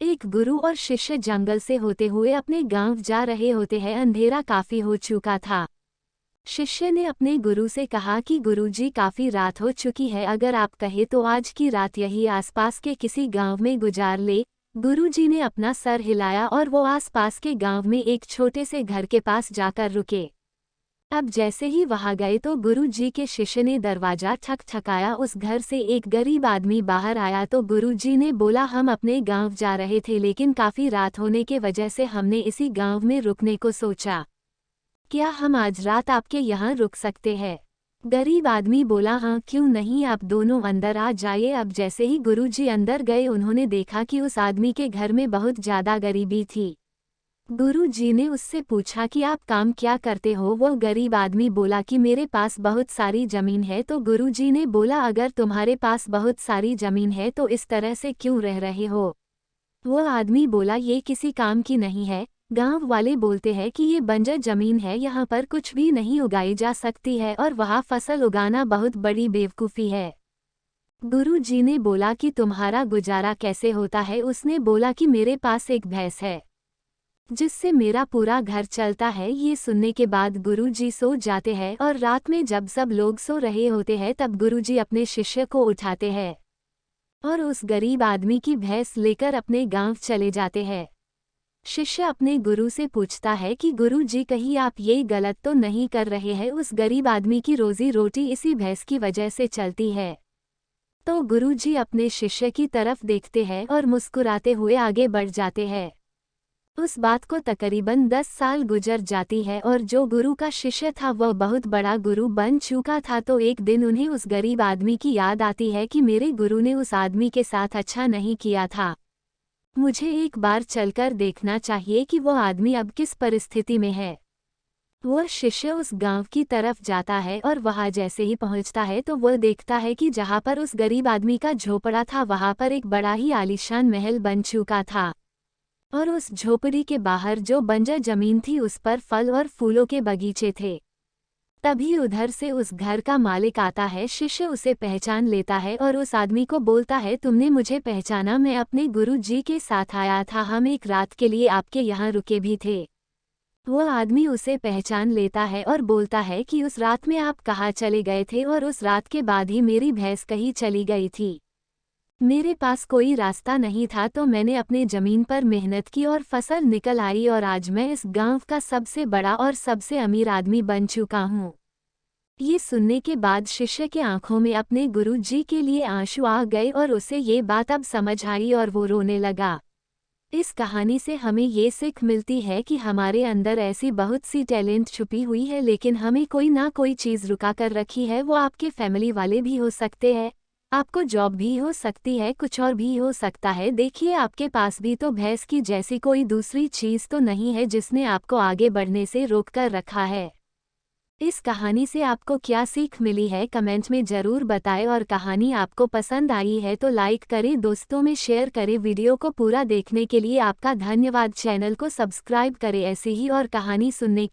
एक गुरु और शिष्य जंगल से होते हुए अपने गांव जा रहे होते हैं। अंधेरा काफी हो चुका था। शिष्य ने अपने गुरु से कहा कि गुरुजी, काफी रात हो चुकी है, अगर आप कहे तो आज की रात यही आसपास के किसी गांव में गुजार ले। गुरुजी ने अपना सर हिलाया और वो आसपास के गांव में एक छोटे से घर के पास जाकर रुके। अब जैसे ही वहां गए तो गुरुजी के शिष्य ने दरवाजा ठकठकाया। उस घर से एक गरीब आदमी बाहर आया तो गुरुजी ने बोला, हम अपने गांव जा रहे थे, लेकिन काफी रात होने के वजह से हमने इसी गांव में रुकने को सोचा। क्या हम आज रात आपके यहाँ रुक सकते हैं? गरीब आदमी बोला, हाँ क्यों नहीं, आप दोनों अंदर आ जाइए। अब जैसे ही गुरुजी अंदर गए उन्होंने देखा कि उस आदमी के घर में बहुत ज्यादा गरीबी थी। गुरुजी ने उससे पूछा कि आप काम क्या करते हो? वो गरीब आदमी बोला कि मेरे पास बहुत सारी जमीन है। तो गुरुजी ने बोला, अगर तुम्हारे पास बहुत सारी जमीन है तो इस तरह से क्यों रह रहे हो? वो आदमी बोला, ये किसी काम की नहीं है। गांव वाले बोलते हैं कि ये बंजर जमीन है, यहाँ पर कुछ भी नहीं उगाई जा सकती है और वहाँ फसल उगाना बहुत बड़ी बेवकूफ़ी है। गुरुजी ने बोला कि तुम्हारा गुजारा कैसे होता है? उसने बोला कि मेरे पास एक भैंस है जिससे मेरा पूरा घर चलता है। ये सुनने के बाद गुरुजी सो जाते हैं और रात में जब सब लोग सो रहे होते हैं तब गुरुजी अपने शिष्य को उठाते हैं और उस गरीब आदमी की भैंस लेकर अपने गांव चले जाते हैं। शिष्य अपने गुरु से पूछता है कि गुरुजी, कहीं आप ये गलत तो नहीं कर रहे हैं? उस गरीब आदमी की रोजी रोटी इसी भैंस की वजह से चलती है। तो गुरुजी अपने शिष्य की तरफ देखते हैं और मुस्कुराते हुए आगे बढ़ जाते हैं। उस बात को तकरीबन 10 साल गुजर जाती है और जो गुरु का शिष्य था वह बहुत बड़ा गुरु बन चुका था। तो एक दिन उन्हें उस गरीब आदमी की याद आती है कि मेरे गुरु ने उस आदमी के साथ अच्छा नहीं किया था, मुझे एक बार चलकर देखना चाहिए कि वह आदमी अब किस परिस्थिति में है। वह शिष्य उस गांव की तरफ जाता है और वहां जैसे ही पहुंचता है तो वह देखता है कि जहां पर उस गरीब आदमी का झोपड़ा था वहां पर एक बड़ा ही आलीशान महल बन चुका था और उस झोपड़ी के बाहर जो बंजर जमीन थी उस पर फल और फूलों के बगीचे थे। तभी उधर से उस घर का मालिक आता है। शिष्य उसे पहचान लेता है और उस आदमी को बोलता है, तुमने मुझे पहचाना? मैं अपने गुरु जी के साथ आया था, हम एक रात के लिए आपके यहाँ रुके भी थे। वह आदमी उसे पहचान लेता है और बोलता है कि उस रात में आप कहाँ चले गए थे? और उस रात के बाद ही मेरी भैंस कहीं चली गई थी। मेरे पास कोई रास्ता नहीं था तो मैंने अपने जमीन पर मेहनत की और फसल निकल आई और आज मैं इस गांव का सबसे बड़ा और सबसे अमीर आदमी बन चुका हूँ। ये सुनने के बाद शिष्य के आंखों में अपने गुरु जी के लिए आंसू आ गए और उसे ये बात अब समझ आई और वो रोने लगा। इस कहानी से हमें ये सीख मिलती है कि हमारे अंदर ऐसी बहुत सी टैलेंट छुपी हुई है, लेकिन हमें कोई ना कोई चीज़ रुका कर रखी है। वो आपके फैमिली वाले भी हो सकते हैं, आपको जॉब भी हो सकती है, कुछ और भी हो सकता है। देखिए, आपके पास भी तो भैंस की जैसी कोई दूसरी चीज़ तो नहीं है जिसने आपको आगे बढ़ने से रोक कर रखा है। इस कहानी से आपको क्या सीख मिली है कमेंट में ज़रूर बताएं और कहानी आपको पसंद आई है तो लाइक करें, दोस्तों में शेयर करें। वीडियो को पूरा देखने के लिए आपका धन्यवाद। चैनल को सब्सक्राइब करें ऐसी ही और कहानी सुनने के